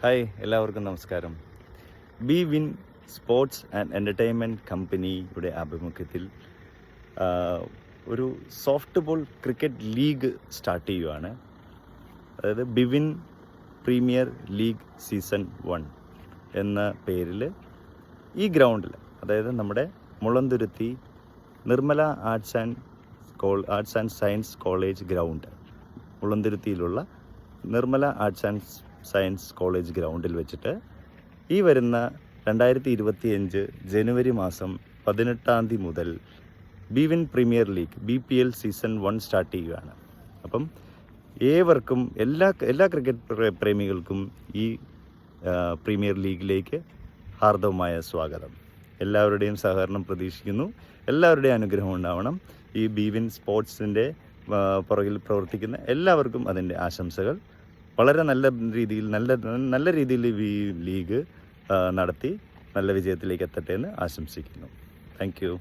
Hi, എല്ലാവർക്കും നമസ്കാരം. B win sports and entertainment കമ്പനിയുടെ ആഭിമുഖ്യത്തിൽ ഒരു soft ball cricket league start ചെയ്യുകയാണ്. അതായത് ബിവിൻ പ്രീമിയർ ലീഗ് സീസൺ 1 എന്ന പേരിൽ ഈ ഗ്രൗണ്ടിൽ, അതായത് നമ്മുടെ Mulanthuruthy Nirmala arts and science college ground, മുളന്തുരുത്തിയിലുള്ള Nirmala arts and science college ഗ്രൗണ്ടിൽ വെച്ചിട്ട് ഈ വരുന്ന 2025 ജനുവരി മാസം 18 മുതൽ Bivin premier league BPL season 1 start ചെയ്യുകയാണ്. അപ്പം ഏവർക്കും എല്ലാ ക്രിക്കറ്റ് പ്രേമികൾക്കും ഈ പ്രീമിയർ ലീഗിലേക്ക് ഹാർദവമായ സ്വാഗതം. എല്ലാവരുടെയും സഹകരണം പ്രതീക്ഷിക്കുന്നു. എല്ലാവരുടെയും അനുഗ്രഹം ഉണ്ടാവണം. ഈ ബിവിൻ സ്പോർട്സിൻ്റെ പുറകിൽ പ്രവർത്തിക്കുന്ന എല്ലാവർക്കും അതിൻ്റെ ആശംസകൾ. വളരെ നല്ല രീതിയിൽ ഈ ലീഗ് നടത്തി നല്ല വിജയത്തിലേക്ക് എത്തട്ടെ എന്ന് ആശംസിക്കുന്നു. Thank you.